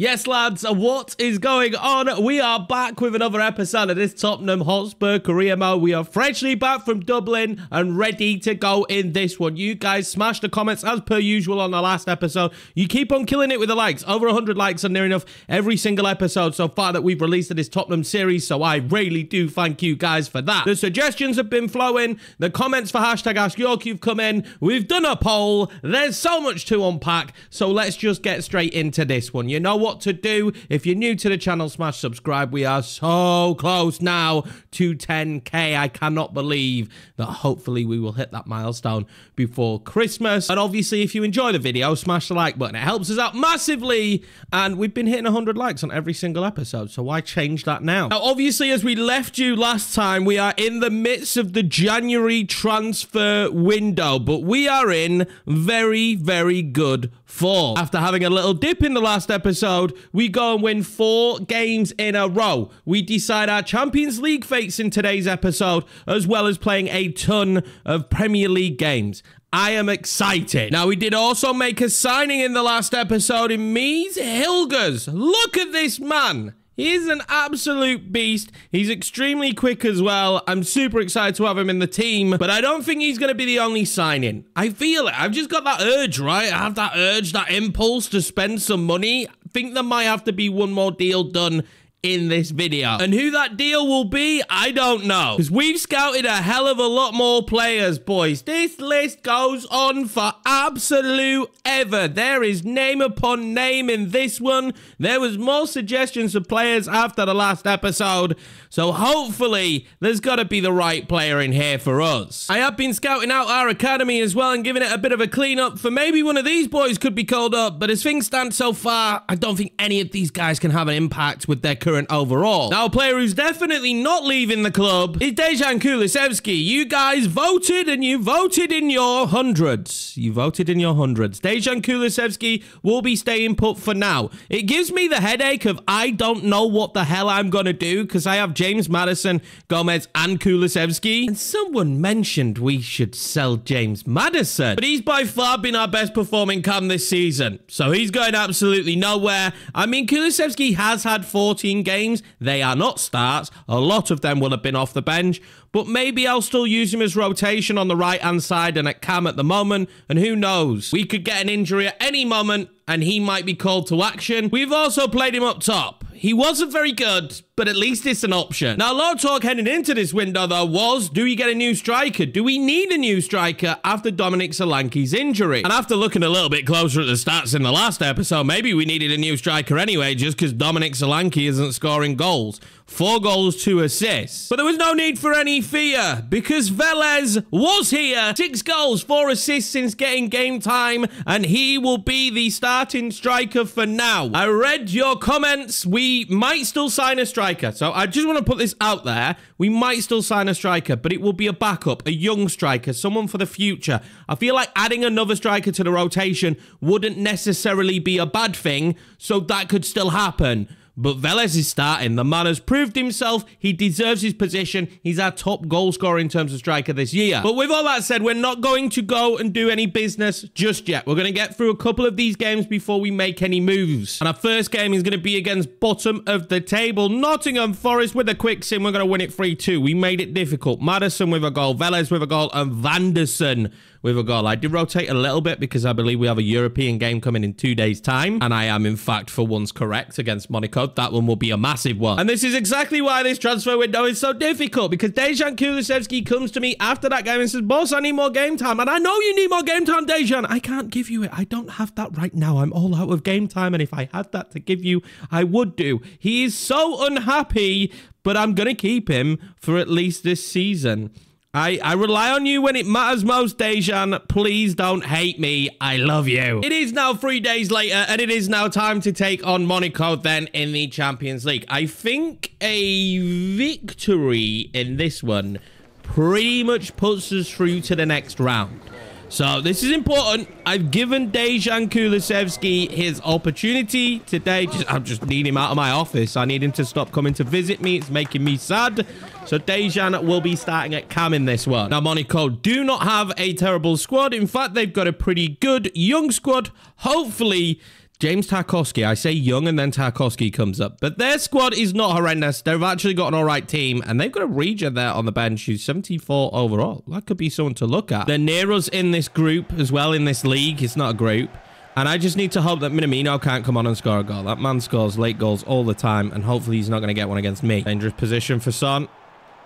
Yes, lads, what is going on? We are back with another episode of this Tottenham Hotspur career mode. We are freshly back from Dublin and ready to go in this one. You guys smash the comments as per usual on the last episode. You keep on killing it with the likes. Over 100 likes and near enough every single episode so far that we've released in this Tottenham series, so I really do thank you guys for that. The suggestions have been flowing. The comments for hashtag Ask Yorkie have come in. We've done a poll. There's so much to unpack, so let's just get straight into this one. You know what to do. If you're new to the channel, smash subscribe. We are so close now to 10k. I cannot believe that hopefully we will hit that milestone before Christmas. And obviously, if you enjoy the video, smash the like button. It helps us out massively. And we've been hitting 100 likes on every single episode, so why change that now? Now, obviously, as we left you last time, we are in the midst of the January transfer window, but we are in very, very good form. After having a little dip in the last episode, we go and win 4 games in a row. We decide our Champions League fates in today's episode, as well as playing a ton of Premier League games. I am excited. Now, we did also make a signing in the last episode in Mies Hilgers. Look at this man. He's an absolute beast. He's extremely quick as well. I'm super excited to have him in the team, but I don't think he's going to be the only signing. I feel it. I've just got that urge, right? I have that urge, that impulse to spend some money. I think there might have to be one more deal done in this video. And who that deal will be, I don't know. Because we've scouted a hell of a lot more players, boys. This list goes on for absolute ever. There is name upon name in this one. There was more suggestions of players after the last episode. So hopefully, there's got to be the right player in here for us. I have been scouting out our academy as well and giving it a bit of a clean-up for maybe one of these boys could be called up. But as things stand so far, I don't think any of these guys can have an impact with their current overall. Now, a player who's definitely not leaving the club is Dejan Kulusevski. You guys voted, and you voted in your hundreds. You voted in your hundreds. Dejan Kulusevski will be staying put for now. It gives me the headache of I don't know what the hell I'm going to do because I have James Maddison, Gomez, and Kulusevski. And someone mentioned we should sell James Maddison. But he's by far been our best performing cam this season. So he's going absolutely nowhere. I mean, Kulusevski has had 14 games. They are not starts. A lot of them will have been off the bench. But maybe I'll still use him as rotation on the right-hand side and at cam at the moment. And who knows? We could get an injury at any moment and he might be called to action. We've also played him up top. He wasn't very good, but at least it's an option. Now, a lot of talk heading into this window, though, was, do we get a new striker? Do we need a new striker after Dominic Solanke's injury? And after looking a little bit closer at the stats in the last episode, maybe we needed a new striker anyway, just because Dominic Solanke isn't scoring goals. 4 goals, 2 assists. But there was no need for any fear, because Velez was here. 6 goals, 4 assists since getting game time, and he will be the starting striker for now. I read your comments. We might still sign a striker. So I just want to put this out there. We might still sign a striker, but it will be a backup, a young striker, someone for the future. I feel like adding another striker to the rotation wouldn't necessarily be a bad thing, so that could still happen. But Velez is starting. The man has proved himself. He deserves his position. He's our top goal scorer in terms of striker this year. But with all that said, we're not going to go and do any business just yet. We're going to get through a couple of these games before we make any moves. And our first game is going to be against bottom of the table, Nottingham Forest with a quick sim. We're going to win it 3-2. We made it difficult. Maddison with a goal, Velez with a goal, and Vanderson with a goal. I did rotate a little bit because I believe we have a European game coming in 2 days' time. And I am, in fact, for once correct against Monaco. That one will be a massive one. And this is exactly why this transfer window is so difficult, because Dejan Kulusevski comes to me after that game and says, boss, I need more game time. And I know you need more game time, Dejan. I can't give you it. I don't have that right now. I'm all out of game time. And if I had that to give you, I would do. He is so unhappy, but I'm going to keep him for at least this season. I rely on you when it matters most, Dejan. Please don't hate me. I love you. It is now 3 days later, and it is now time to take on Monaco then in the Champions League. I think a victory in this one pretty much puts us through to the next round. So this is important. I've given Dejan Kulusevski his opportunity today. I just need him out of my office. I need him to stop coming to visit me. It's making me sad. So Dejan will be starting at cam in this one. Now, Monaco do not have a terrible squad. In fact, they've got a pretty good young squad. Hopefully, James Tarkowski. I say young and then Tarkowski comes up. But their squad is not horrendous. They've actually got an all right team. And they've got a Regen there on the bench who's 74 overall. That could be someone to look at. They're near us in this group as well, in this league. It's not a group. And I just need to hope that Minamino can't come on and score a goal. That man scores late goals all the time. And hopefully he's not going to get one against me. Dangerous position for Son.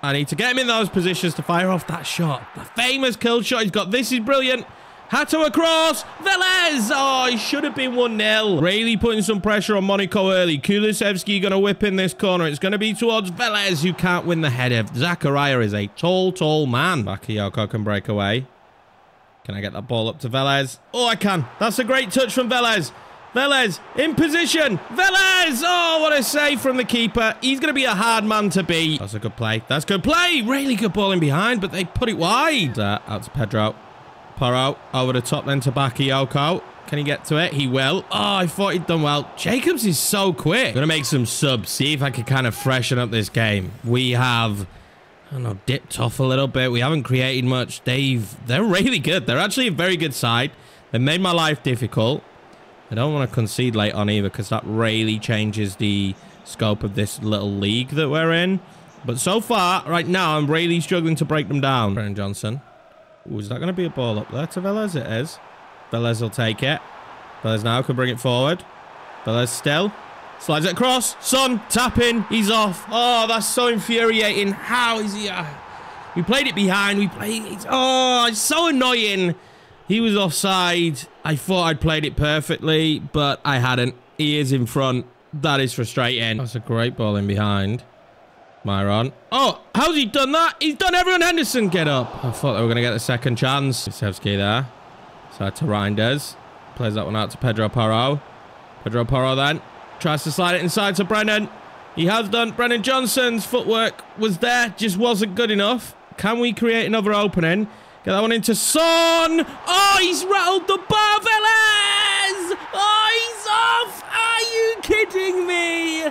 I need to get him in those positions to fire off that shot. The famous kill shot he's got. This is brilliant. Hato across. Velez. Oh, he should have been 1-0. Really putting some pressure on Monaco early. Kulusevski going to whip in this corner. It's going to be towards Velez, who can't win the header. Zakaria is a tall, tall man. Bakayoko can break away. Can I get that ball up to Velez? Oh, I can. That's a great touch from Velez. Velez in position. Velez! Oh, what a save from the keeper. He's going to be a hard man to beat. That's a good play. That's good play. Really good ball in behind, but they put it wide. Out to Pedro. Porro over the top then to Bakayoko. Can he get to it? He will. Oh, I thought he'd done well. Jacobs is so quick. I'm going to make some subs. See if I can kind of freshen up this game. We have, I don't know, dipped off a little bit. We haven't created much. They're really good. They're actually a very good side. They made my life difficult. I don't want to concede late on either because that really changes the scope of this little league that we're in. But so far, right now, I'm really struggling to break them down. Brennan Johnson. Ooh, is that going to be a ball up there to Velez? It is. Velez will take it. Velez now can bring it forward. Velez still. Slides it across. Son, tap in. He's off. Oh, that's so infuriating. How is he? We played it behind. We played it. Oh, it's so annoying. He was offside. I thought I'd played it perfectly, but I hadn't. He is in front. That is frustrating. That's a great ball in behind. Myron. Oh, how's he done that? He's done everyone Henderson get up. I thought they were going to get the second chance. Kulusevski there. So to Reinders. Plays that one out to Pedro Porro. Pedro Porro then. Tries to slide it inside to Brennan. He has done. Brennan Johnson's footwork was there. Just wasn't good enough. Can we create another opening? Get that one into Son. Oh, he's rattled the bar. Velez. Oh, he's off. Are you kidding me?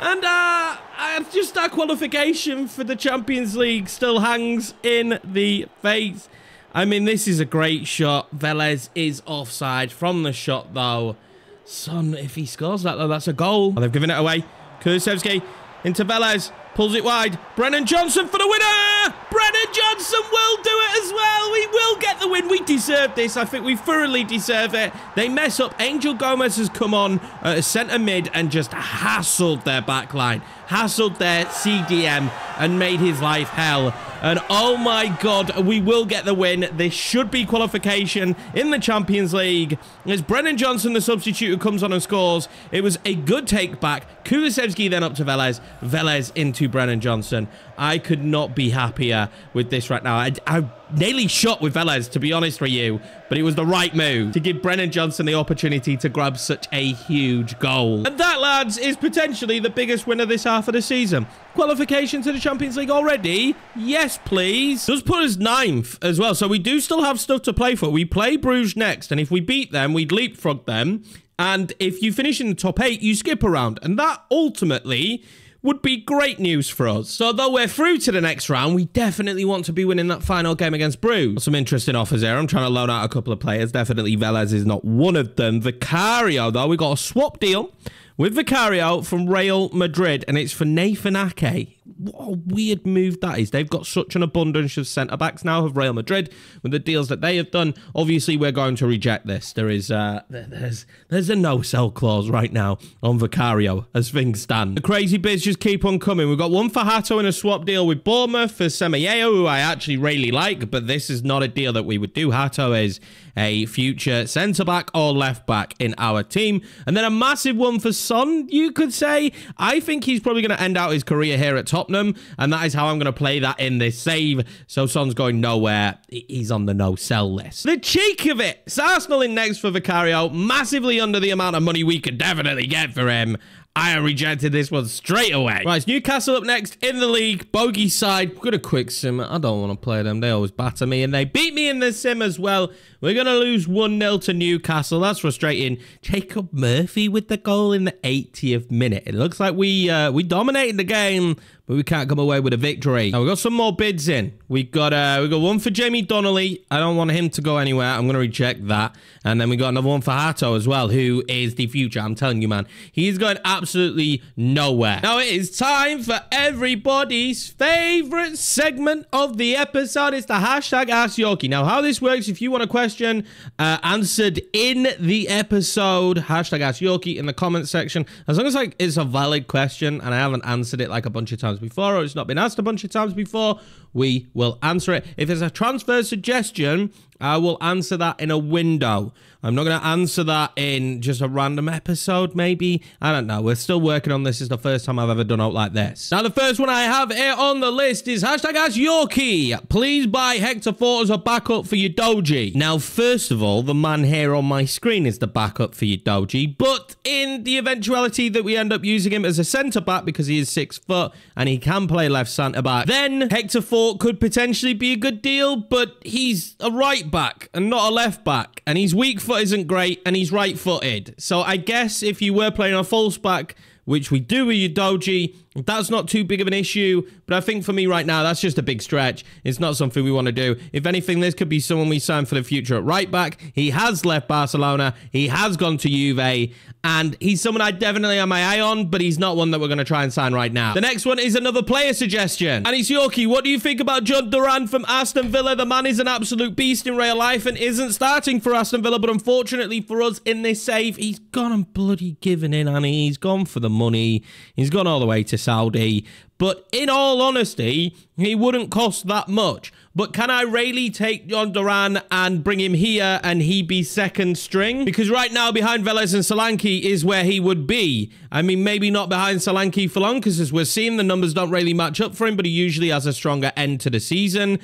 And just that qualification for the Champions League still hangs in the face. I mean, this is a great shot. Velez is offside from the shot, though. Son, if he scores that, though, that's a goal. Oh, they've given it away. Kulusevski into Velez. Pulls it wide. Brennan Johnson for the winner! Brennan Johnson will do it as well. We will get the win. We deserve this. I think we thoroughly deserve it. They mess up. Angel Gomez has come on centre mid and just hassled their backline. Hassled their CDM and made his life hell. And oh my God, we will get the win. This should be qualification in the Champions League. It's Brennan Johnson, the substitute, who comes on and scores. It was a good take back. Kulusevski then up to Velez. Velez into Brennan Johnson. I could not be happier with this right now. I nearly shot with Velez, to be honest with you, but it was the right move to give Brennan Johnson the opportunity to grab such a huge goal. And that, lads, is potentially the biggest winner this half of the season. Qualification to the Champions League already? Yes, please. Does put us 9th as well, so we do still have stuff to play for. We play Bruges next, and if we beat them, we'd leapfrog them. And if you finish in the top 8, you skip around, and that ultimately would be great news for us. So though we're through to the next round, we definitely want to be winning that final game against Bruges. Some interesting offers here. I'm trying to loan out a couple of players. Definitely Velez is not one of them. Vicario, though, we got a swap deal with Vicario from Real Madrid, and it's for Nathan Ake. What a weird move that is. They've got such an abundance of centre-backs now of Real Madrid with the deals that they have done. Obviously, we're going to reject this. There is there's a no-sell clause right now on Vicario as things stand. The crazy bits just keep on coming. We've got one for Hato in a swap deal with Bournemouth for Semedo, who I actually really like, but this is not a deal that we would do. Hato is a future centre-back or left-back in our team. And then a massive one for Son, you could say. I think he's probably going to end out his career here at Tottenham, and that is how I'm going to play that in this save. So Son's going nowhere. He's on the no-sell list. The cheek of it. It's Arsenal in next for Vicario, massively under the amount of money we could definitely get for him. I rejected this one straight away. Right, it's Newcastle up next in the league. Bogey side. We're going to quick sim. I don't want to play them. They always batter me, and they beat me in the sim as well. We're going to lose 1-0 to Newcastle. That's frustrating. Jacob Murphy with the goal in the 80th minute. It looks like we dominated the game, but we can't come away with a victory. Now, we've got some more bids in. We got one for Jamie Donnelly. I don't want him to go anywhere. I'm going to reject that. And then we got another one for Hato as well, who is the future. I'm telling you, man, he's going absolutely nowhere. Now, it is time for everybody's favorite segment of the episode. It's the hashtag Ask Yorkie. Now, how this works, if you want a question answered in the episode, hashtag Ask Yorkie in the comment section, as long as like it's a valid question and I haven't answered it like a bunch of times before, or it's not been asked a bunch of times before, we will answer it. If it's a transfer suggestion, I will answer that in a window. I'm not going to answer that in just a random episode, maybe. I don't know. We're still working on this. It's the first time I've ever done out like this. Now, the first one I have here on the list is hashtag Ask Yorkie. Please buy Hector Fort as a backup for your Doji. Now, first of all, the man here on my screen is the backup for your Doji, but in the eventuality that we end up using him as a centre-back because he is 6 foot and he can play left centre-back, then Hector Fort could potentially be a good deal, but he's a right back and not a left back, and his weak foot isn't great, and he's right-footed. So I guess if you were playing a false back, which we do with your Doji, that's not too big of an issue, but I think for me right now, that's just a big stretch. It's not something we want to do. If anything, this could be someone we sign for the future at right back. He has left Barcelona, he has gone to Juve, and he's someone I definitely have my eye on, but he's not one that we're going to try and sign right now. The next one is another player suggestion, and it's Yorkie. What do you think about John Duran from Aston Villa? The man is an absolute beast in real life and isn't starting for Aston Villa, but unfortunately for us in this save, he's gone and bloody given in, and he's gone for the money. He's gone all the way to Saudi, but in all honesty, he wouldn't cost that much. But can I really take John Duran and bring him here and he be second string? Because right now behind Velez and Solanke is where he would be. I mean, maybe not behind Solanke for long, because as we're seeing, the numbers don't really match up for him, but he usually has a stronger end to the season.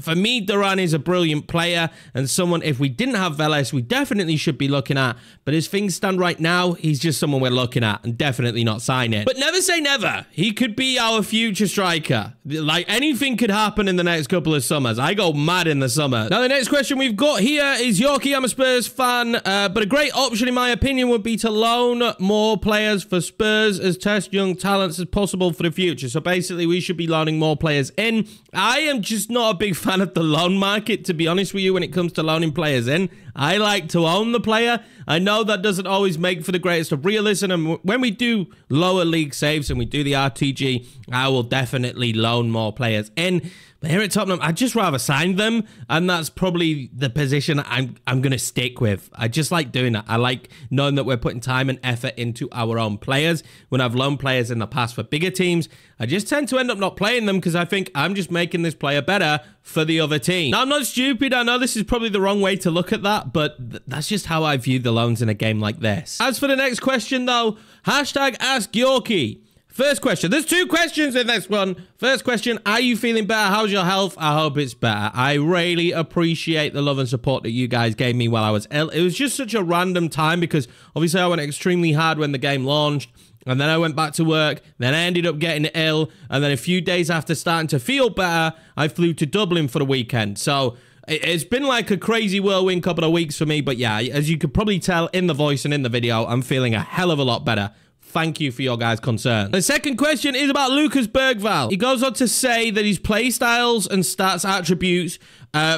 For me, Duran is a brilliant player and someone, if we didn't have Velez, we definitely should be looking at. But as things stand right now, he's just someone we're looking at and definitely not signing. But never say never. He could be our future striker. Like, anything could happen in the next couple of summers. I go mad in the summer. Now, the next question we've got here is Yorkie. I'm a Spurs fan, but a great option, in my opinion, would be to loan more players for Spurs as test young talents as possible for the future. So basically, we should be loaning more players in. I am just not a big fan of the loan market, to be honest with you, when it comes to loaning players in. I like to own the player. I know that doesn't always make for the greatest of realism, and when we do lower league saves and we do the RTG, I will definitely loan more players in. But here at Tottenham, I'd just rather sign them, and that's probably the position I'm going to stick with. I just like doing that. I like knowing that we're putting time and effort into our own players. When I've loaned players in the past for bigger teams, I just tend to end up not playing them because I think I'm just making this player better for the other team. Now, I'm not stupid. I know this is probably the wrong way to look at that, but that's just how I view the loans in a game like this. As for the next question, though, hashtag Ask Yorkie. First question. There's 2 questions in this one. First question, are you feeling better? How's your health? I hope it's better. I really appreciate the love and support that you guys gave me while I was ill. It was just such a random time because obviously I went extremely hard when the game launched. And then I went back to work, then I ended up getting ill, and then a few days after starting to feel better, I flew to Dublin for the weekend. So it's been like a crazy whirlwind couple of weeks for me, but yeah, as you could probably tell in the voice and in the video, I'm feeling a hell of a lot better. Thank you for your guys' concern. The second question is about Lucas Bergvall. He goes on to say that his play styles and stats attributes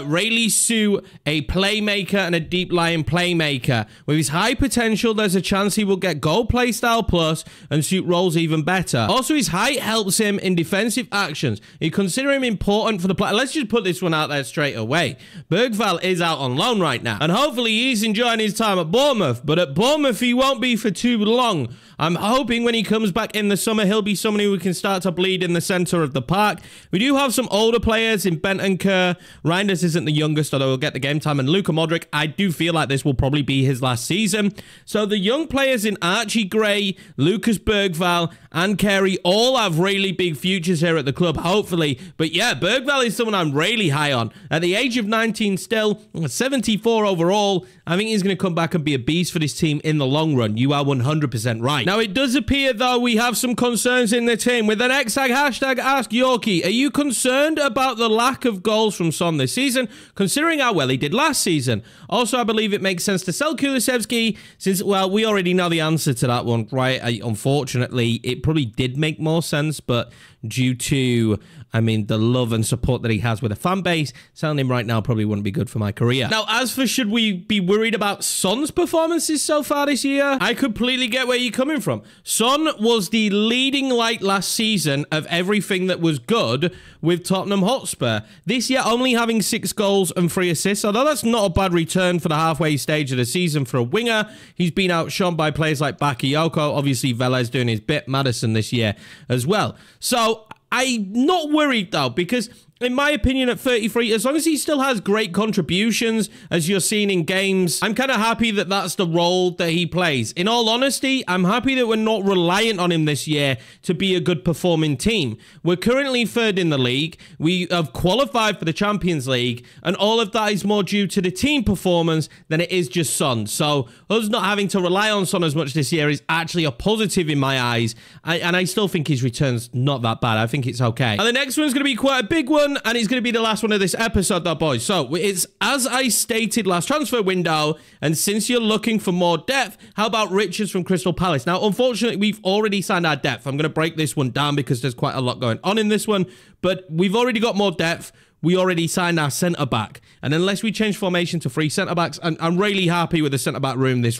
really suit a playmaker and a deep-lying playmaker. With his high potential, there's a chance he will get goal play style plus and suit roles even better. Also, his height helps him in defensive actions. You consider him important for the play. Let's just put this one out there straight away. Bergvall is out on loan right now, and hopefully he's enjoying his time at Bournemouth, but at Bournemouth he won't be for too long. I'm hoping when he comes back in the summer, he'll be someone who can start to bleed in the center of the park. We do have some older players in Bentancur. Reinders isn't the youngest, although he'll get the game time. And Luka Modric, I do feel like this will probably be his last season. So the young players in Archie Gray, Lucas Bergvall, and Carey all have really big futures here at the club, hopefully. But yeah, Bergvall is someone I'm really high on. At the age of 19 still, 74 overall, I think he's going to come back and be a beast for this team in the long run. You are 100% right. Now, it does appear, though, we have some concerns in the team. With the next hashtag Ask Yorkie, are you concerned about the lack of goals from Son this season, considering how well he did last season. Also, I believe it makes sense to sell Kulusevski since, well, we already know the answer to that one, right? Unfortunately, it probably did make more sense, but due to, I mean, the love and support that he has with a fan base, selling him right now probably wouldn't be good for my career. Now, as for should we be worried about Son's performances so far this year, I completely get where you're coming from. Son was the leading light last season of everything that was good with Tottenham Hotspur. This year, only having 6 goals and 3 assists, although that's not a bad return for the halfway stage of the season for a winger. He's been outshone by players like Bakayoko, obviously Velez doing his bit, Maddison this year as well. So I'm not worried though, because in my opinion, at 33, as long as he still has great contributions, as you're seeing in games, I'm kind of happy that that's the role that he plays. In all honesty, I'm happy that we're not reliant on him this year to be a good performing team. We're currently 3rd in the league. We have qualified for the Champions League, and all of that is more due to the team performance than it is just Son. So us not having to rely on Son as much this year is actually a positive in my eyes, and I still think his return's not that bad. I think it's okay. And the next one's going to be quite a big one, and it's going to be the last one of this episode though, boys. So it's, as I stated last transfer window, and since you're looking for more depth, how about Richards from Crystal Palace? Now, unfortunately, we've already signed our depth. I'm going to break this one down because there's quite a lot going on in this one, but we've already got more depth. We already signed our centre-back, and unless we change formation to 3 centre-backs, I'm really happy with the centre-back room this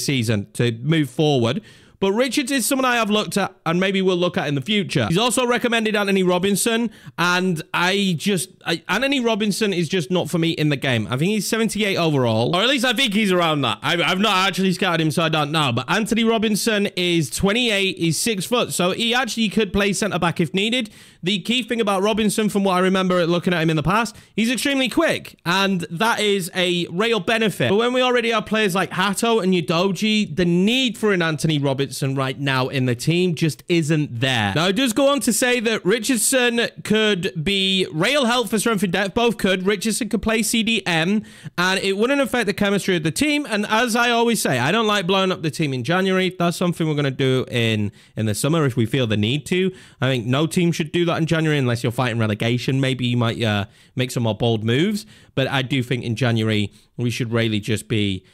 season to move forward. But Richards is someone I have looked at and maybe will look at in the future. He's also recommended Anthony Robinson, and Anthony Robinson is just not for me in the game. I think he's 78 overall, or at least I think he's around that. I've not actually scouted him, so I don't know. But Anthony Robinson is 28, he's 6 foot, so he actually could play centre-back if needed. The key thing about Robinson, from what I remember looking at him in the past, he's extremely quick, and that is a real benefit. But when we already have players like Hato and Udogie, the need for an Anthony Robinson right now in the team just isn't there. Now, it does go on to say that Richardson could be real help for strength and depth. Both could. Richardson could play CDM, and it wouldn't affect the chemistry of the team. And as I always say, I don't like blowing up the team in January. That's something we're going to do in the summer if we feel the need to. I think no team should do that in January unless you're fighting relegation. Maybe you might make some more bold moves. But I do think in January, we should really just be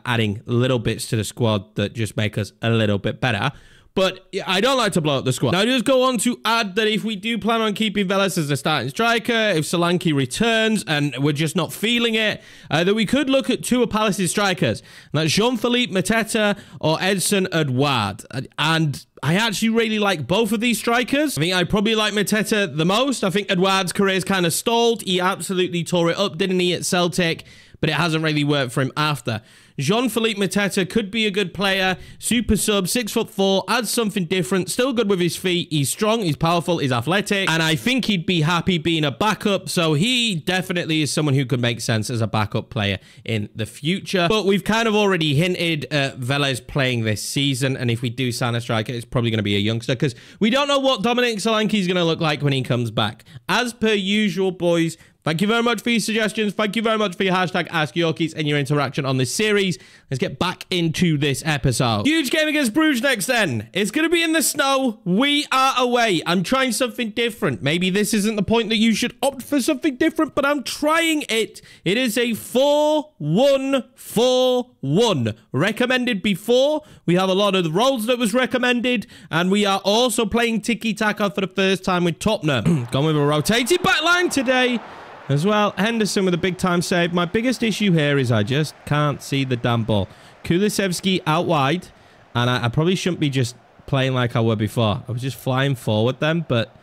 adding little bits to the squad that just make us a little bit better. But I don't like to blow up the squad. Now, I just go on to add that if we do plan on keeping Velez as a starting striker, if Solanke returns and we're just not feeling it, that we could look at 2 of Palace's strikers. And that's Jean-Philippe Mateta or Edson Edouard. And I actually really like both of these strikers. I think I probably like Mateta the most. I think Edouard's career is kind of stalled. He absolutely tore it up, didn't he, at Celtic? But it hasn't really worked for him after. Jean-Philippe Mateta could be a good player, super sub, 6'4", adds something different, still good with his feet, he's strong, he's powerful, he's athletic, and I think he'd be happy being a backup, so he definitely is someone who could make sense as a backup player in the future. But we've kind of already hinted at Velez playing this season, and if we do sign a striker, it's probably going to be a youngster, because we don't know what Dominic Solanke is going to look like when he comes back. As per usual, boys, thank you very much for your suggestions. Thank you very much for your hashtag AskYorkies and your interaction on this series. Let's get back into this episode. Huge game against Bruges next then. It's going to be in the snow. We are away. I'm trying something different. Maybe this isn't the point that you should opt for something different, but I'm trying it. It is a 4-1-4-1. Recommended before. We have a lot of the roles that was recommended, and we are also playing tiki-taka for the first time with Tottenham. Going with a rotated back line today. As well, Henderson with a big-time save. My biggest issue here is I just can't see the damn ball. Kulusevski out wide, and I probably shouldn't be just playing like I were before. I was just flying forward then, but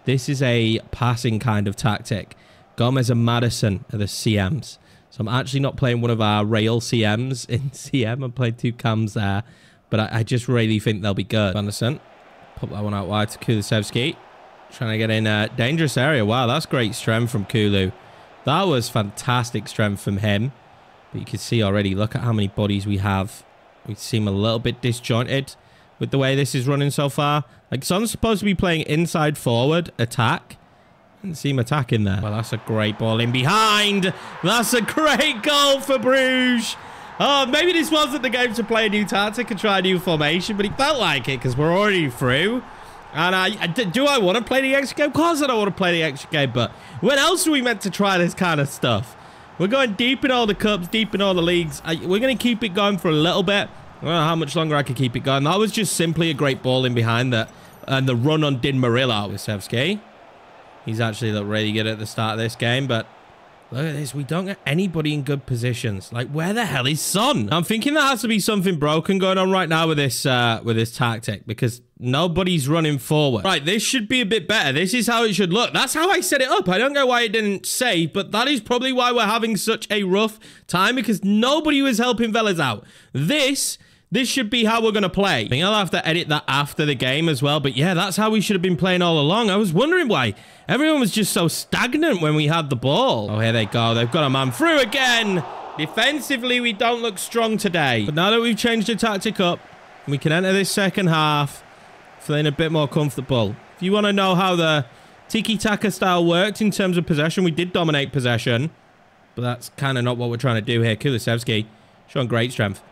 this is a passing kind of tactic. Gomez and Maddison are the CMs. So I'm actually not playing one of our rail CMs in CM. I'm playing 2 cams there, but I just really think they'll be good. Anderson, put that one out wide to Kulusevski. Trying to get in a dangerous area. Wow, that's great strength from Kulu. That was fantastic strength from him. But you can see already, look at how many bodies we have. We seem a little bit disjointed with the way this is running so far. Like, Son's supposed to be playing inside forward, attack. Didn't see him attacking there. Well, that's a great ball in behind. That's a great goal for Bruges. Oh, maybe this wasn't the game to play a new tactic and try a new formation, but it felt like it because we're already through. And do I want to play the extra game? Of course I don't want to play the extra game, but when else are we meant to try this kind of stuff? We're going deep in all the cups, deep in all the leagues. We're going to keep it going for a little bit. I don't know how much longer I can keep it going. That was just simply a great ball in behind that. And the run on Din Murillo. Kulusevski. He's actually looked really good at the start of this game, but look at this. We don't get anybody in good positions. Like, where the hell is Son? I'm thinking there has to be something broken going on right now with this tactic, because nobody's running forward. Right, this should be a bit better. This is how it should look. That's how I set it up. I don't know why it didn't save, but that is probably why we're having such a rough time, because nobody was helping Velez out. This should be how we're going to play. I think I'll have to edit that after the game as well. But yeah, that's how we should have been playing all along. I was wondering why everyone was just so stagnant when we had the ball. Oh, here they go. They've got a man through again. Defensively, we don't look strong today. But now that we've changed the tactic up, we can enter this second half feeling a bit more comfortable. If you want to know how the tiki-taka style worked in terms of possession, we did dominate possession. But that's kind of not what we're trying to do here. Kulusevski showing great strength.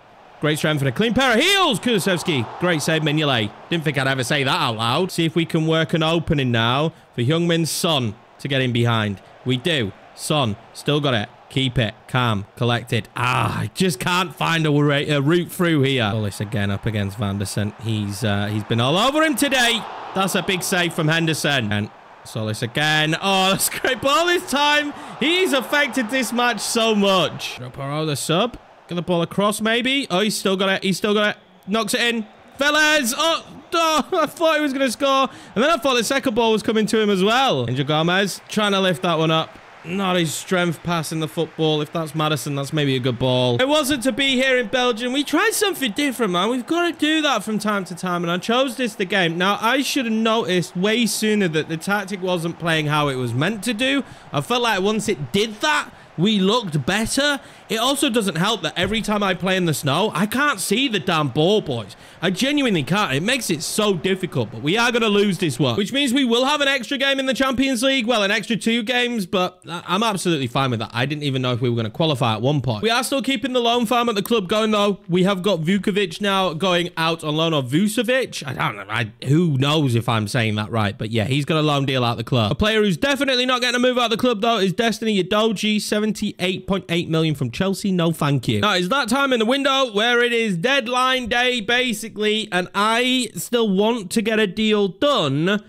Great strength and a clean pair of heels, Kulusevski. Great save, Mignolet. Didn't think I'd ever say that out loud. See if we can work an opening now for Heung-min Son to get in behind. We do. Son, still got it. Keep it. Calm. Collected. I just can't find a route through here. Solis again up against Vanderson. He's been all over him today. That's a big save from Henderson. And Solis again. Oh, that's a great ball this time. He's affected this match so much. Droparo, the sub. Get the ball across, maybe. Oh, he's still got it. He's still got it. Knocks it in. Velez. Oh, I thought he was going to score. And then I thought the second ball was coming to him as well. Angel Gomez trying to lift that one up. Not his strength passing the football. If that's Madison, that's maybe a good ball. It wasn't to be here in Belgium. We tried something different, man. We've got to do that from time to time. And I chose this the game. Now, I should have noticed way sooner that the tactic wasn't playing how it was meant to do. I felt like once it did that, we looked better. It also doesn't help that every time I play in the snow, I can't see the damn ball, boys. I genuinely can't. It makes it so difficult, but we are going to lose this one, which means we will have an extra game in the Champions League. Well, an extra 2 games, but I'm absolutely fine with that. I didn't even know if we were going to qualify at one point. We are still keeping the loan farm at the club going, though. We have got Vukovic now going out on loan, or Vucevic. I don't know. Who knows if I'm saying that right, but yeah, he's got a loan deal out the club. A player who's definitely not getting a move out of the club, though, is Destiny Udogie, 78.8 million from Chelsea. No, thank you. Now, it's that time in the window where it is deadline day, basically, and I still want to get a deal done,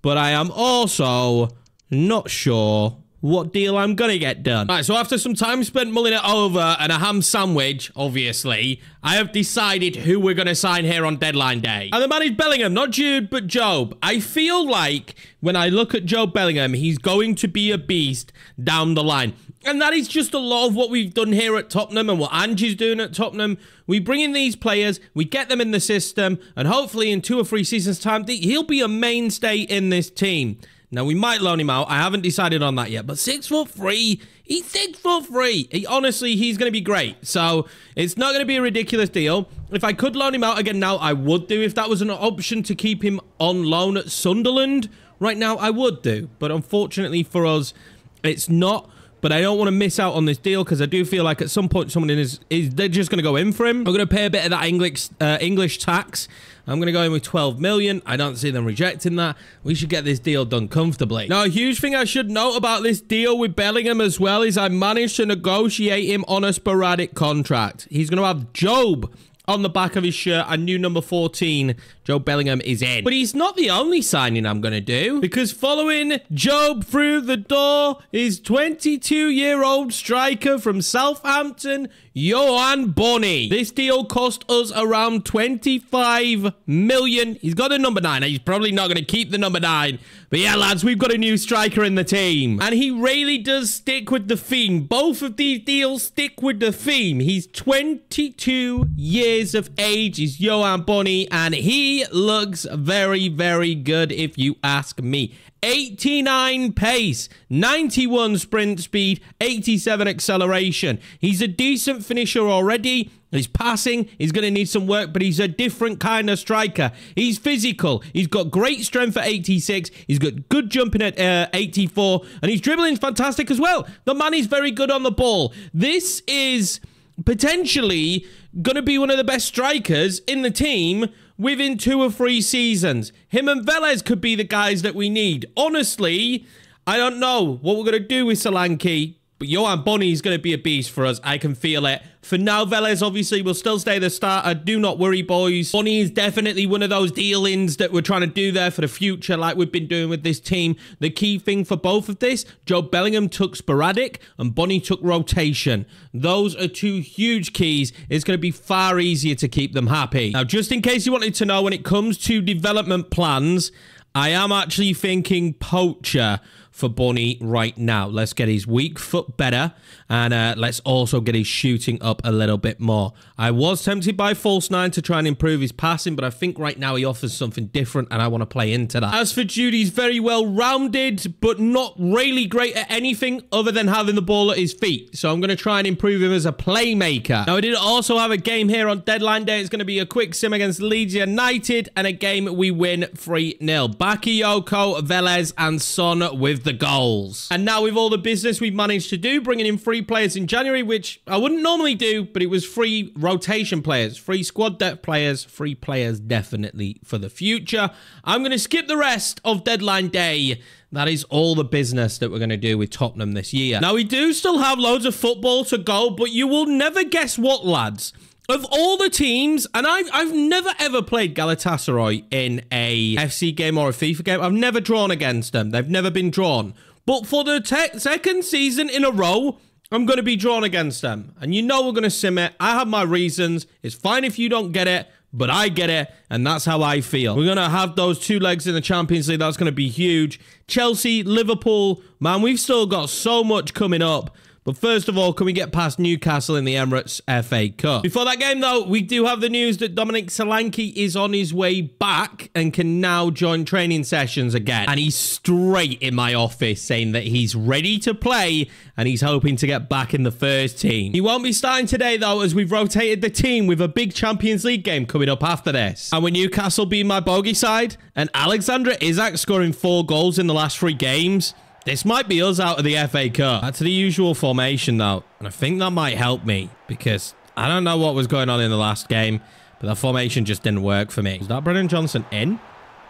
but I am also not sure what deal I'm gonna get done. Right, so after some time spent mulling it over and a ham sandwich, obviously, I have decided who we're gonna sign here on deadline day. And the man is Bellingham, not Jude, but Job. I feel like when I look at Job Bellingham, he's going to be a beast down the line. And that is just a lot of what we've done here at Tottenham and what Angie's doing at Tottenham. We bring in these players, we get them in the system, and hopefully in 2 or 3 seasons' time, he'll be a mainstay in this team. Now, we might loan him out. I haven't decided on that yet. But 6'3", he's 6'3". Honestly, he's going to be great. So, it's not going to be a ridiculous deal. If I could loan him out again now, I would do. If that was an option to keep him on loan at Sunderland right now, I would do. But unfortunately for us, it's not. But I don't want to miss out on this deal because I do feel like at some point someone they're just going to go in for him. I'm going to pay a bit of that English tax. I'm going to go in with 12 million. I don't see them rejecting that. We should get this deal done comfortably. Now, a huge thing I should note about this deal with Bellingham as well is I managed to negotiate him on a sporadic contract. He's going to have Job on the back of his shirt, and new number 14, Job Bellingham, is in. But he's not the only signing I'm going to do, because following Job through the door is 22-year-old striker from Southampton, Yorkiemann. This deal cost us around 25 million. He's got a number 9. He's probably not going to keep the number 9. But yeah, lads, we've got a new striker in the team. And he really does stick with the theme. Both of these deals stick with the theme. He's 22 years of age. He's Yorkiemann Bonny, and he looks very, very good if you ask me. 89 pace, 91 sprint speed, 87 acceleration. He's a decent finisher already. His passing is going to need some work, but he's a different kind of striker. He's physical. He's got great strength at 86. He's got good jumping at 84. And his dribbling's fantastic as well. The man is very good on the ball. This is potentially going to be one of the best strikers in the team within 2 or 3 seasons. Him and Velez could be the guys that we need. Honestly, I don't know what we're going to do with Solanke, but Yohan Bony is going to be a beast for us. I can feel it. For now, Velez obviously will still stay the starter. Do not worry, boys. Bony is definitely one of those dealings that we're trying to do there for the future, like we've been doing with this team. The key thing for both of this, Joe Bellingham took sporadic and Bony took rotation. Those are 2 huge keys. It's going to be far easier to keep them happy. Now, just in case you wanted to know, when it comes to development plans, I am actually thinking poacher for Bony right now. Let's get his weak foot better, and let's also get his shooting up a little bit more. I was tempted by false 9 to try and improve his passing, but I think right now he offers something different, and I want to play into that. As for Jude, he's very well rounded, but not really great at anything other than having the ball at his feet. So I'm going to try and improve him as a playmaker. Now, we did also have a game here on deadline day. It's going to be a quick sim against Leeds United, and a game we win 3-0. Bakayoko, Velez, and Son with the goals. And now with all the business we've managed to do, bringing in 3 players in January, which I wouldn't normally do, but it was 3 rotation players, 3 squad depth players, 3 players definitely for the future. I'm going to skip the rest of deadline day. That is all the business that we're going to do with Tottenham this year. Now, we do still have loads of football to go, but you will never guess what, lads. Of all the teams, and I've never ever played Galatasaray in a FC game or a FIFA game. I've never drawn against them. They've never been drawn. But for the second season in a row, I'm going to be drawn against them. And you know we're going to sim it. I have my reasons. It's fine if you don't get it, but I get it, and that's how I feel. We're going to have those 2 legs in the Champions League. That's going to be huge. Chelsea, Liverpool, man, we've still got so much coming up. But first of all, can we get past Newcastle in the Emirates FA Cup? Before that game, though, we do have the news that Dominic Solanke is on his way back and can now join training sessions again. And he's straight in my office saying that he's ready to play and he's hoping to get back in the first team. He won't be starting today, though, as we've rotated the team with a big Champions League game coming up after this. And with Newcastle being my bogey side and Alexander Isak scoring 4 goals in the last 3 games, this might be us out of the FA Cup. Back to the usual formation, though. And I think that might help me because I don't know what was going on in the last game, but that formation just didn't work for me. Is that Brennan Johnson in?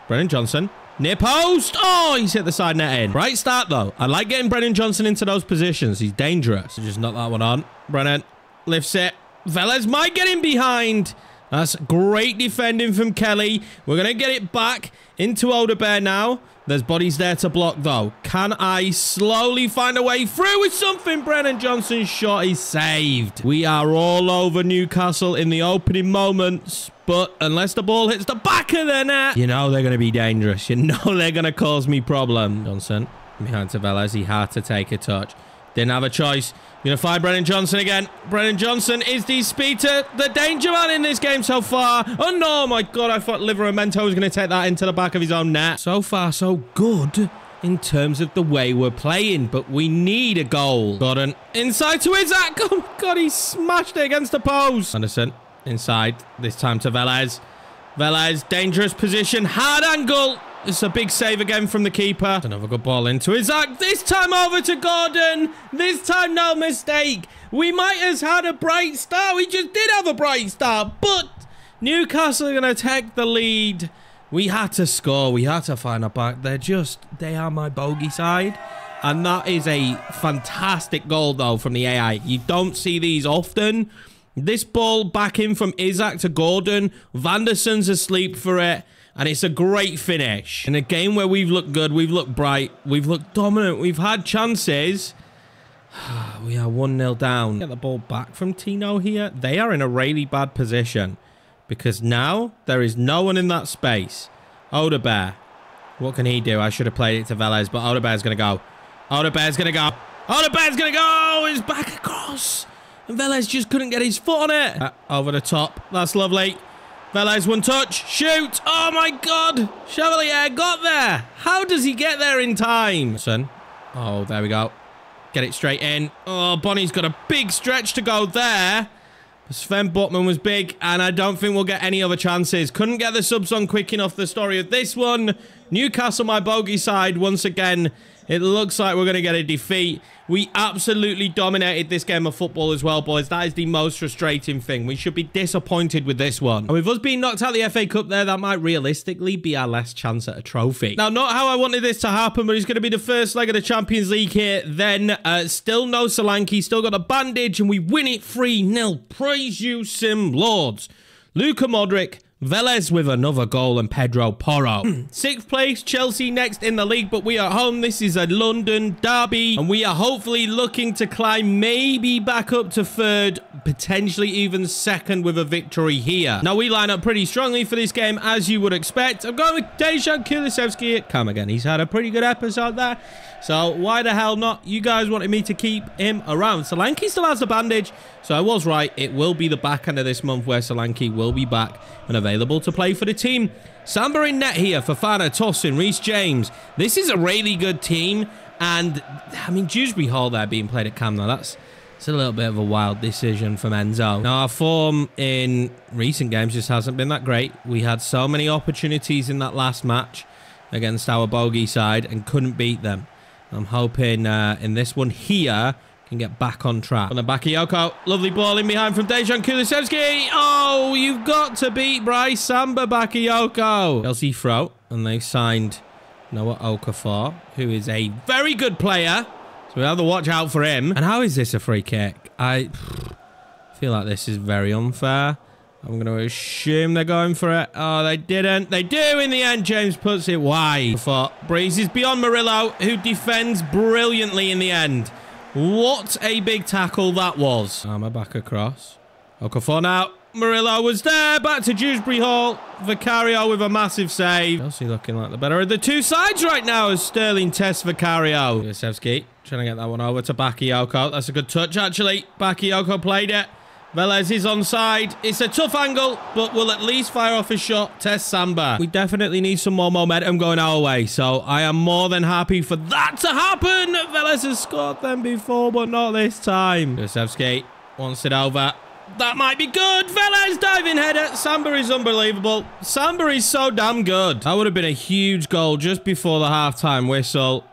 Brennan Johnson. Near post. Oh, he's hit the side net in. Right start, though. I like getting Brennan Johnson into those positions. He's dangerous. Just knock that one on. Brennan lifts it. Velez might get in behind. That's great defending from Kelly. We're going to get it back into Odebear now. There's bodies there to block, though. Can I slowly find a way through with something? Brennan Johnson's shot is saved. We are all over Newcastle in the opening moments. But unless the ball hits the back of the net, you know they're going to be dangerous. You know they're going to cause me problems. Johnson behind to Velez. He had to take a touch. Didn't have a choice. Going to find Brennan Johnson again. Brennan Johnson is the speed to the danger man in this game so far. Oh, no, my God. I thought Livramento was going to take that into the back of his own net. So far, so good in terms of the way we're playing, but we need a goal. Gordon inside to Isak. Oh, my God, he smashed it against the post. Anderson inside, this time to Velez. Velez, dangerous position, hard angle. It's a big save again from the keeper. Another good ball into Isak. This time over to Gordon. This time, no mistake. We might have had a bright start. We just did have a bright start. But Newcastle are going to take the lead. We had to score. We had to find a back. They are my bogey side. And that is a fantastic goal, though, from the AI. You don't see these often. This ball back in from Isak to Gordon. Vanderson's asleep for it. And it's a great finish. In a game where we've looked good, we've looked bright, we've looked dominant, we've had chances. We are 1-0 down. Get the ball back from Tino here. They are in a really bad position because now there is no one in that space. Odebear. What can he do? I should have played it to Velez, but Odebear's going to go. Odebear's going to go. Odebear's going to go. It's back across. And Velez just couldn't get his foot on it. Over the top. That's lovely. Velez, one touch. Shoot. Oh, my God. Chevalier got there. How does he get there in time? Oh, there we go. Get it straight in. Oh, Bonnie's got a big stretch to go there. Sven Botman was big, and I don't think we'll get any other chances. Couldn't get the subs on quick enough. The story of this one. Newcastle, my bogey side, once again, it looks like we're going to get a defeat. We absolutely dominated this game of football as well, boys. That is the most frustrating thing. We should be disappointed with this one. And with us being knocked out of the FA Cup there, that might realistically be our last chance at a trophy. Now, not how I wanted this to happen, but it's going to be the first leg of the Champions League here. Then, still no Solanke, still got a bandage, and we win it 3-0. Praise you, Sim Lords. Luka Modric, Velez with another goal, and Pedro Porro. 6th place, Chelsea next in the league, but we are home. This is a London derby, and we are hopefully looking to climb maybe back up to 3rd, potentially even 2nd with a victory here. Now, we line up pretty strongly for this game, as you would expect. I'm going with Dejan Kulusevski. Come again, he's had a pretty good episode there. So, why the hell not? You guys wanted me to keep him around. Solanke still has the bandage, so I was right. It will be the back end of this month where Solanke will be back and available to play for the team. Samba in net here for Fofana, Tosin, Reece James. This is a really good team, and, I mean, Dewsbury Hall there being played at Cam now. It's a little bit of a wild decision from Enzo. Now, our form in recent games just hasn't been that great. We had so many opportunities in that last match against our bogey side and couldn't beat them. I'm hoping in this one here can get back on track. On the Bakayoko, lovely ball in behind from Dejan Kulusevski. Oh, you've got to beat Bryce Samba, Bakayoko. Chelsea throw, and they signed Noah Okafor, who is a very good player. So we have to watch out for him. And how is this a free kick? I feel like this is very unfair. I'm going to assume they're going for it. Oh, they didn't. They do in the end. James puts it wide. Breezes beyond Murillo, who defends brilliantly in the end. What a big tackle that was. Armour back across. Okafor now. Murillo was there. Back to Dewsbury Hall. Vicario with a massive save. Chelsea looking like the better of the two sides right now as Sterling tests Vicario. Kulusevski trying to get that one over to Bakayoko. That's a good touch, actually. Bakayoko played it. Velez is onside. It's a tough angle, but we'll at least fire off a shot. Test Samba. We definitely need some more momentum going our way, so I am more than happy for that to happen. Velez has scored them before, but not this time. Kulusevski wants it over. That might be good. Velez diving header. Samba is unbelievable. Samba is so damn good. That would have been a huge goal just before the halftime whistle.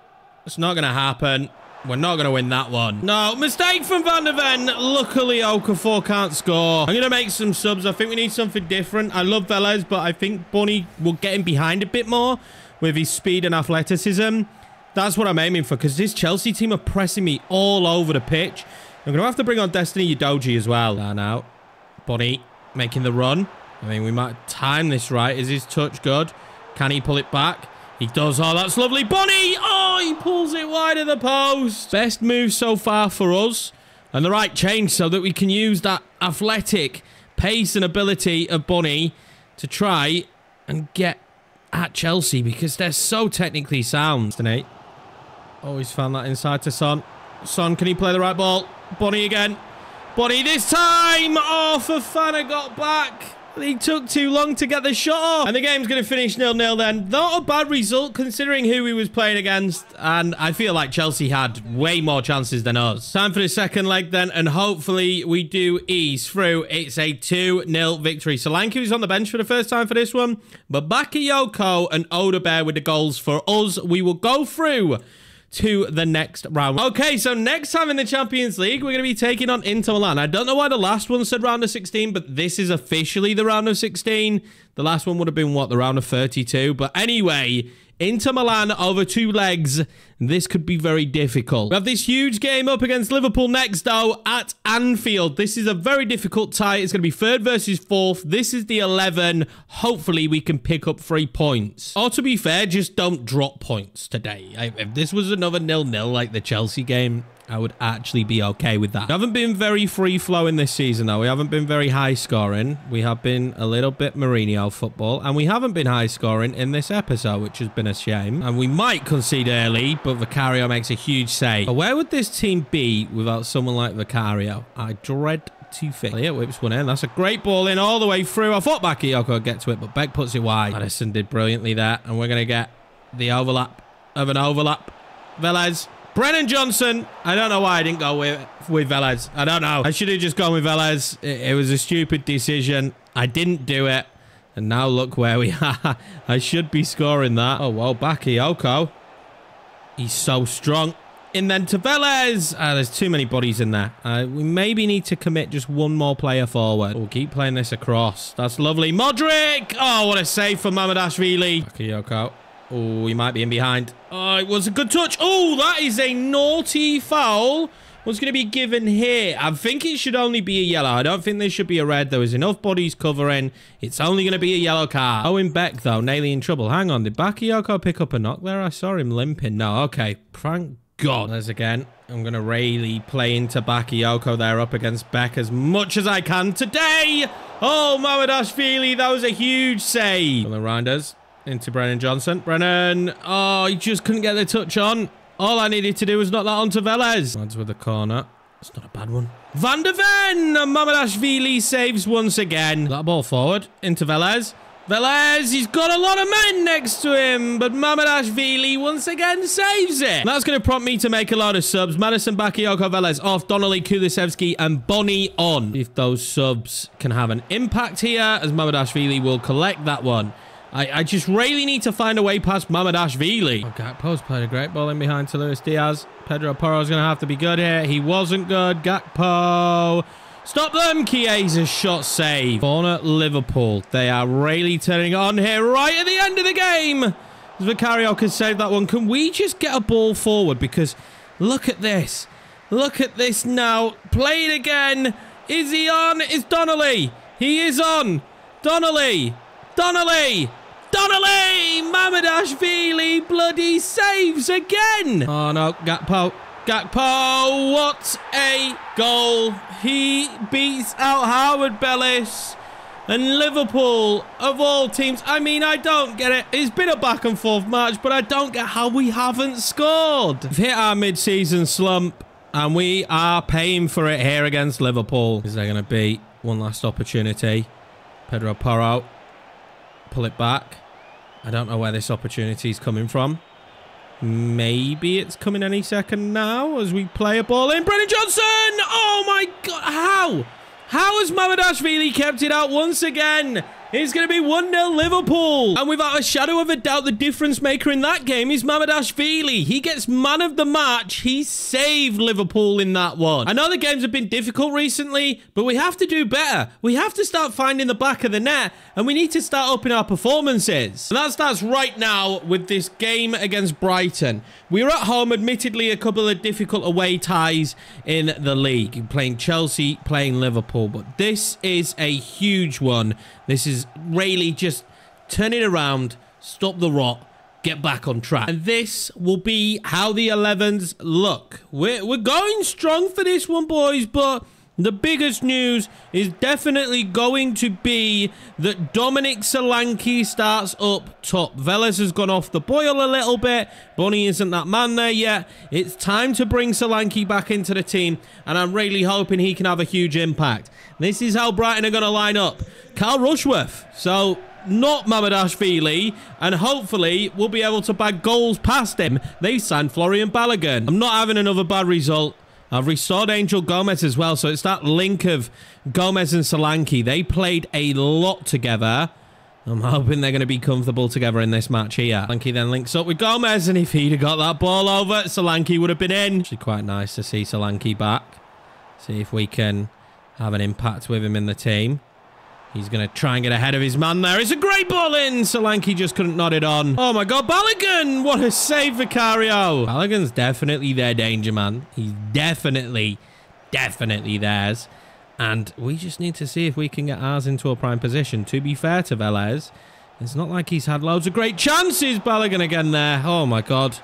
It's not going to happen. We're not going to win that one. No, mistake from Van der Ven. Luckily, Okafor can't score. I'm going to make some subs. I think we need something different. I love Velez, but I think Bunny will get him behind a bit more with his speed and athleticism. That's what I'm aiming for, because this Chelsea team are pressing me all over the pitch. I'm going to have to bring on Destiny Udogie as well. Now, Bunny making the run. I mean, we might time this right. Is his touch good? Can he pull it back? He does. Oh, that's lovely. Bunny! Oh, he pulls it wide of the post. Best move so far for us. And the right change so that we can use that athletic pace and ability of Bunny to try and get at Chelsea because they're so technically sound. Oh, he's found that inside to Son. Son, can he play the right ball? Bunny again. Bunny this time! Oh, Fofana got back. He took too long to get the shot off. And the game's going to finish 0-0 then. Not a bad result considering who he was playing against. And I feel like Chelsea had way more chances than us. Time for the second leg then. And hopefully we do ease through. It's a 2-0 victory. Solanke was on the bench for the first time for this one. But Bakayoko and Odebear with the goals for us. We will go through to the next round. Okay, so next time in the Champions League, we're going to be taking on Inter Milan. I don't know why the last one said round of 16, but this is officially the round of 16. The last one would have been, what, the round of 32? But anyway, Inter Milan over 2 legs. This could be very difficult. We have this huge game up against Liverpool next, though, at Anfield. This is a very difficult tie. It's going to be 3rd versus 4th. This is the 11. Hopefully, we can pick up 3 points. Or to be fair, just don't drop points today. If this was another 0-0 like the Chelsea game, I would actually be okay with that. We haven't been very free-flowing this season, though. We haven't been very high-scoring. We have been a little bit Mourinho football. And we haven't been high-scoring in this episode, which has been a shame. And we might concede early, but Vicario makes a huge save. But where would this team be without someone like Vicario? I dread to think. Yeah, whips one in. That's a great ball in all the way through. I thought Bakayoko would get to it, but Beck puts it wide. Madison did brilliantly there. And we're going to get the overlap of an overlap. Velez. Brennan Johnson. I don't know why I didn't go with Velez. I don't know. I should have just gone with Velez. It was a stupid decision. I didn't do it. And now look where we are. I should be scoring that. Oh, well, Bakayoko. He's so strong. And then to Velez. There's too many bodies in there. We maybe need to commit just one more player forward. We'll keep playing this across. That's lovely. Modric. Oh, what a save for Mamadashvili. Bakayoko. Oh, he might be in behind. Oh, it was a good touch. Oh, that is a naughty foul. What's going to be given here? I think it should only be a yellow. I don't think there should be a red. There was enough bodies covering. It's only going to be a yellow card. Owen Beck, though, nearly in trouble. Hang on. Did Bakayoko pick up a knock there? I saw him limping. No, okay. Thank God. There's again. I'm going to really play into Bakayoko there up against Beck as much as I can today. Oh, Mamadashvili, that was a huge save. From the Rounders into Brennan Johnson. Brennan. Oh, he just couldn't get the touch on. All I needed to do was knock that onto Velez. Lads with the corner. It's not a bad one. Van der Ven! Mamadashvili saves once again. That ball forward into Velez. Velez, he's got a lot of men next to him, but Mamadashvili once again saves it. That's going to prompt me to make a lot of subs. Madison, Bakayoko, Velez off, Donnelly, Kulisevsky, and Bonnie on. If those subs can have an impact here, as Mamadashvili will collect that one. I just really need to find a way past Mamadashvili. Oh, Gakpo's played a great ball in behind to Luis Diaz. Pedro Porro's going to have to be good here. He wasn't good. Gakpo. Stop them. Chiesa's shot save. Corner Liverpool. They are really turning on here right at the end of the game. Vicario can save that one. Can we just get a ball forward? Because look at this. Look at this now. Play it again. Is he on? It's Donnelly. He is on. Donnelly. Donnelly. Donnelly! Mamadashvili bloody saves again! Oh no, Gakpo. Gakpo, what a goal. He beats out Howard Bellis. And Liverpool, of all teams, I mean, I don't get it. It's been a back and forth match, but I don't get how we haven't scored. We've hit our mid-season slump, and we are paying for it here against Liverpool. Is there going to be one last opportunity? Pedro Porro. Pull it back. I don't know where this opportunity is coming from. Maybe it's coming any second now as we play a ball in. Brennan Johnson! Oh my God! How? How has Mamadashvili kept it out once again? It's going to be 1-0 Liverpool. And without a shadow of a doubt, the difference maker in that game is Mamadashvili. He gets man of the match. He saved Liverpool in that one. I know the games have been difficult recently, but we have to do better. We have to start finding the back of the net, and we need to start upping our performances. And that starts right now with this game against Brighton. We're at home, admittedly, a couple of difficult away ties in the league. Playing Chelsea, playing Liverpool, but this is a huge one. This is really just turn it around, stop the rot, get back on track. And this will be how the 11s look. We're going strong for this one, boys, but the biggest news is definitely going to be that Dominic Solanke starts up top. Velez has gone off the boil a little bit. Bonnie isn't that man there yet. It's time to bring Solanke back into the team, and I'm really hoping he can have a huge impact. This is how Brighton are going to line up. Carl Rushworth, so not Mamadashvili, and hopefully we'll be able to bag goals past him. They signed Florian Balogun. I'm not having another bad result. I've restored Angel Gomez as well, so it's that link of Gomez and Solanke. They played a lot together. I'm hoping they're going to be comfortable together in this match here. Solanke then links up with Gomez, and if he'd have got that ball over, Solanke would have been in. Actually quite nice to see Solanke back. See if we can have an impact with him in the team. He's going to try and get ahead of his man there. It's a great ball in. Solanke just couldn't nod it on. Oh my God, Balogun. What a save, Vicario. Balogun's definitely their danger man. He's definitely theirs. And we just need to see if we can get ours into a prime position. To be fair to Velez, it's not like he's had loads of great chances. Balogun again there. Oh my God.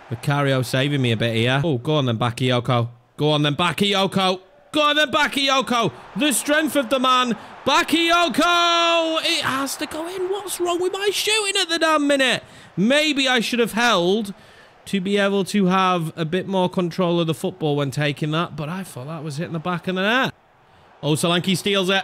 Vicario saving me a bit here. Oh, go on then, Bakayoko. Go on then, Bakayoko. Go on then, Bakayoko. The strength of the man. Bakayoko. It has to go in. What's wrong with my shooting at the damn minute? Maybe I should have held to be able to have a bit more control of the football when taking that, but I thought that was hitting the back of the net. Oh, Solanke steals it.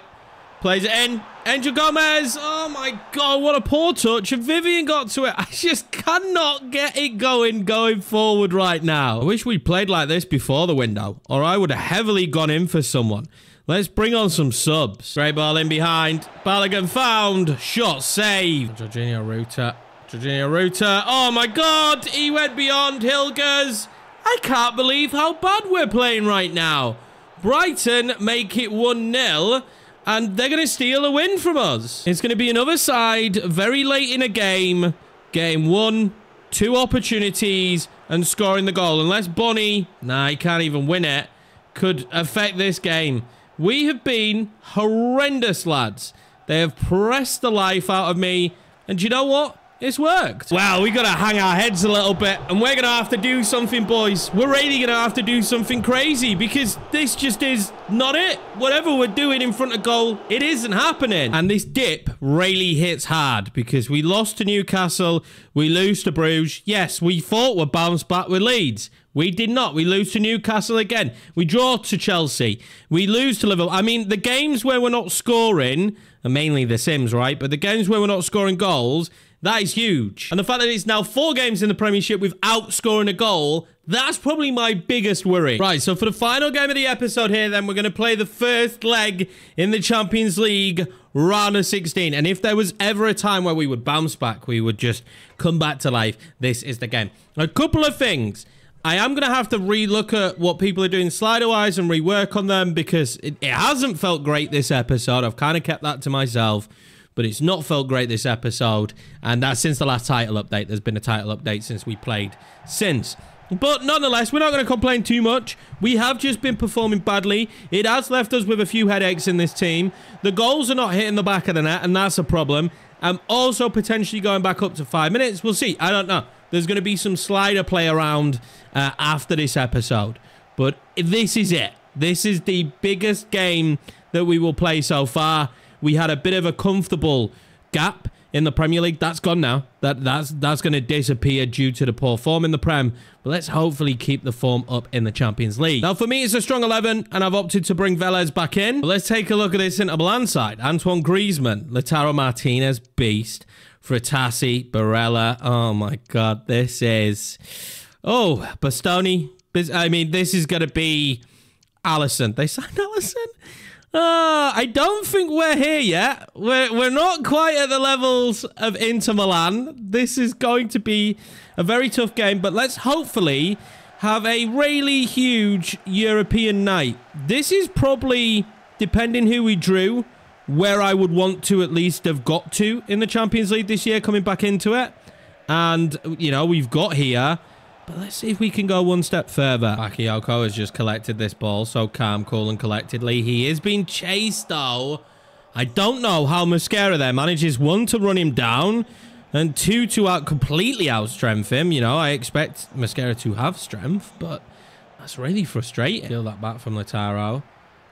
Plays it in. Angel Gomez. Oh my God, what a poor touch. And Vivian got to it. I just cannot get it going forward right now. I wish we'd played like this before the window, or I would have heavily gone in for someone. Let's bring on some subs. Great ball in behind. Balogun found. Shot saved. Jorginho Ruta. Jorginho Ruta. Oh my God. He went beyond Hilgers. I can't believe how bad we're playing right now. Brighton make it 1-0. And they're going to steal a win from us. It's going to be another side very late in a game. Game 1, 2 opportunities and scoring the goal. Unless Bonnie, nah, he can't even win it, could affect this game. We have been horrendous, lads. They have pressed the life out of me. And do you know what? It's worked. Well, we got to hang our heads a little bit. And we're going to have to do something, boys. We're really going to have to do something crazy. Because this just is not it. Whatever we're doing in front of goal, it isn't happening. And this dip really hits hard. Because we lost to Newcastle. We lose to Bruges. Yes, we thought we'd bounce back with Leeds. We did not. We lose to Newcastle again. We draw to Chelsea. We lose to Liverpool. I mean, the games where we're not scoring, and mainly the Sims, right? But the games where we're not scoring goals, that is huge. And the fact that it's now 4 games in the Premiership without scoring a goal, that's probably my biggest worry. Right, so for the final game of the episode here, then, we're going to play the first leg in the Champions League round of 16. And if there was ever a time where we would bounce back, we would just come back to life, this is the game. A couple of things. I am going to have to re-look at what people are doing slider-wise and rework on them because it hasn't felt great this episode. I've kind of kept that to myself. But it's not felt great this episode. And that's since the last title update. There's been a title update since we played since. But nonetheless, we're not going to complain too much. We have just been performing badly. It has left us with a few headaches in this team. The goals are not hitting the back of the net, and that's a problem. I'm also potentially going back up to 5 minutes. We'll see. I don't know. There's going to be some slider play around after this episode. But this is it. This is the biggest game that we will play so far. We had a bit of a comfortable gap in the Premier League. That's gone now. That's going to disappear due to the poor form in the Prem. But let's hopefully keep the form up in the Champions League. Now, for me, it's a strong 11, and I've opted to bring Velez back in. But let's take a look at this Inter Milan side. Antoine Griezmann, Lautaro Martinez, beast. Frattassi, Barella. Oh, my God. This is... Oh, Bastoni. I mean, this is going to be Alisson. They signed Alisson? I don't think we're here yet. We're not quite at the levels of Inter Milan. This is going to be a very tough game, but let's hopefully have a really huge European night. This is probably, depending who we drew, where I would want to at least have got to in the Champions League this year, coming back into it. And, you know, we've got here... But let's see if we can go one step further. Bakayoko has just collected this ball so calm, cool, and collectedly. He is being chased, though. I don't know how Mosquera there manages, 1, to run him down, and 2, to completely outstrength him. You know, I expect Mosquera to have strength, but that's really frustrating. Feel that back from Lautaro.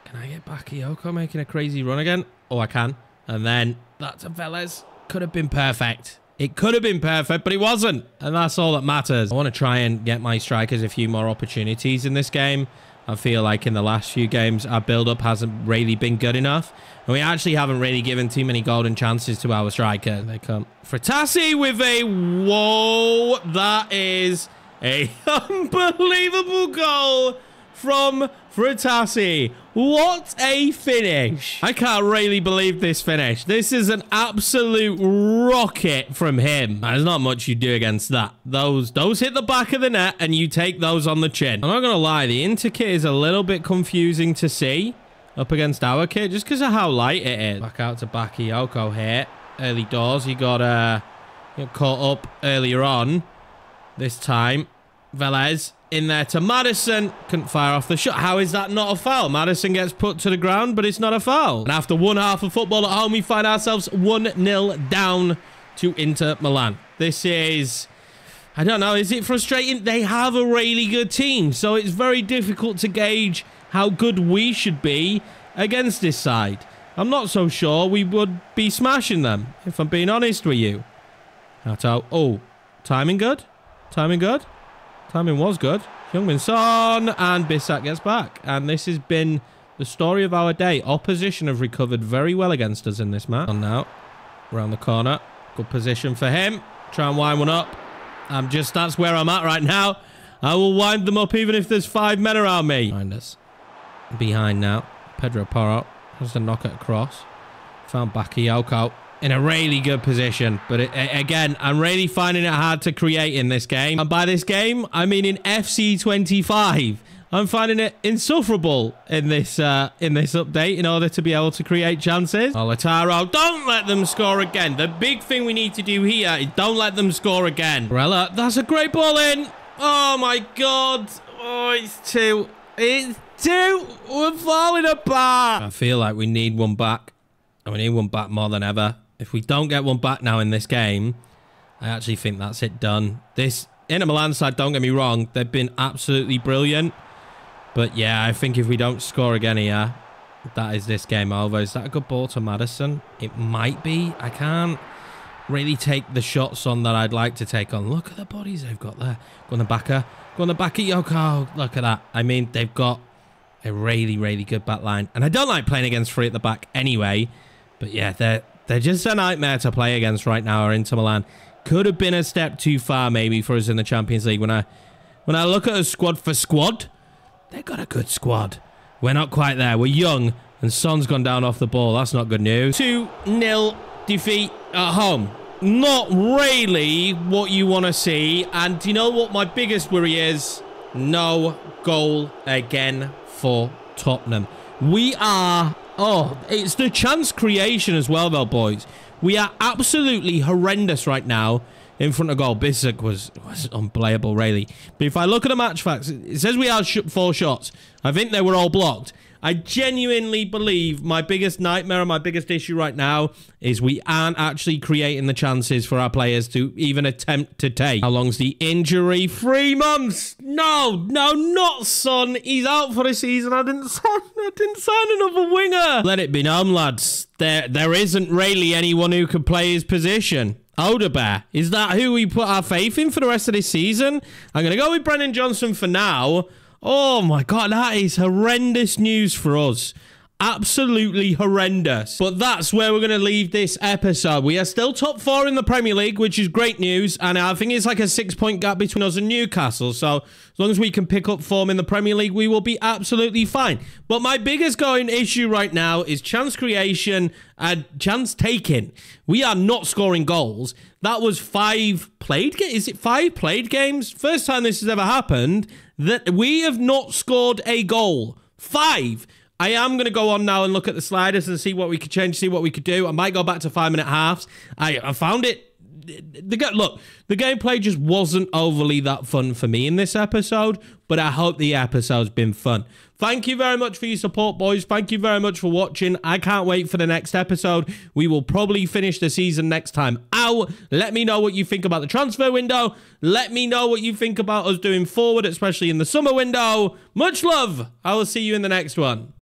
Can I get Bakayoko making a crazy run again? Oh, I can. And then that to Velez. Could have been perfect. It could have been perfect, but it wasn't. And that's all that matters. I want to try and get my strikers a few more opportunities in this game. I feel like in the last few games, our build-up hasn't really been good enough. And we actually haven't really given too many golden chances to our striker. They come. Frattassi with a... Whoa! That is a unbelievable goal from Frattassi. What a finish. I can't really believe this finish. This is an absolute rocket from him. There's not much you do against that. Those hit the back of the net and you take those on the chin. I'm not going to lie. The Inter kit is a little bit confusing to see up against our kit just because of how light it is. Back out to Bakayoko here. Early doors. He got caught up earlier on. This time, Velez in there to Maddison. Couldn't fire off the shot. How is that not a foul? Maddison gets put to the ground, but it's not a foul. And after one half of football at home, we find ourselves 1-0 down to Inter Milan. This is... I don't know. Is it frustrating? They have a really good team, so it's very difficult to gauge how good we should be against this side. I'm not so sure we would be smashing them, if I'm being honest with you. Hato. Oh, timing good? Timing good? Timing was good. Heung-min Son, and Bissak gets back. And this has been the story of our day. Opposition have recovered very well against us in this match. On now, around the corner. Good position for him. Try and wind one up. That's where I'm at right now. I will wind them up even if there's 5 men around me. Behind us. Behind now. Pedro Porro has to knock it across. Found Bakayoko in a really good position. But again, I'm really finding it hard to create in this game. And by this game, I mean in FC 25. I'm finding it insufferable in this update in order to be able to create chances. Lautaro, don't let them score again. The big thing we need to do here is don't let them score again. Barella, that's a great ball in. Oh my God. Oh, it's two. It's two. We're falling apart. I feel like we need one back. And we need one back more than ever. If we don't get one back now in this game, I actually think that's it done. This Inter Milan side, don't get me wrong, they've been absolutely brilliant. But yeah, I think if we don't score again here, that is this game over. Is that a good ball to Maddison? It might be. I can't really take the shots on that I'd like to take on. Look at the bodies they've got there. Go on the backer. Go on the backer. Yoko. Look at that. I mean, they've got a really, really good back line. And I don't like playing against three at the back anyway. But yeah, they're just a nightmare to play against right now, or Inter Milan. Could have been a step too far maybe for us in the Champions League. When I look at a squad for squad, they've got a good squad. We're not quite there. We're young, and Son's gone down off the ball. That's not good news. 2-0 defeat at home. Not really what you want to see. And you know what my biggest worry is? No goal again for Tottenham. We are... Oh, it's the chance creation as well, though, boys. We are absolutely horrendous right now in front of goal. Bissek was unplayable, really. But if I look at the match facts, it says we had 4 shots. I think they were all blocked. I genuinely believe my biggest nightmare and my biggest issue right now is we aren't actually creating the chances for our players to even attempt to take. How long's the injury? 3 months. No, not Son. He's out for the season. I didn't sign another winger. Let it be known, lads. There isn't really anyone who could play his position. Odebear, is that who we put our faith in for the rest of this season? I'm going to go with Brennan Johnson for now. Oh my God, that is horrendous news for us. Absolutely horrendous. But that's where we're going to leave this episode. We are still top 4 in the Premier League, which is great news. And I think it's like a 6-point gap between us and Newcastle. So as long as we can pick up form in the Premier League, we will be absolutely fine. But my biggest going issue right now is chance creation and chance taking. We are not scoring goals. That was 5 played games. Is it 5 played games? First time this has ever happened that we have not scored a goal. 5. I am going to go on now and look at the sliders and see what we could change, see what we could do. I might go back to 5-minute halves. I found it... Look, the gameplay just wasn't overly that fun for me in this episode, but I hope the episode's been fun. Thank you very much for your support, boys. Thank you very much for watching. I can't wait for the next episode. We will probably finish the season next time out. Let me know what you think about the transfer window. Let me know what you think about us doing forward, especially in the summer window. Much love. I will see you in the next one.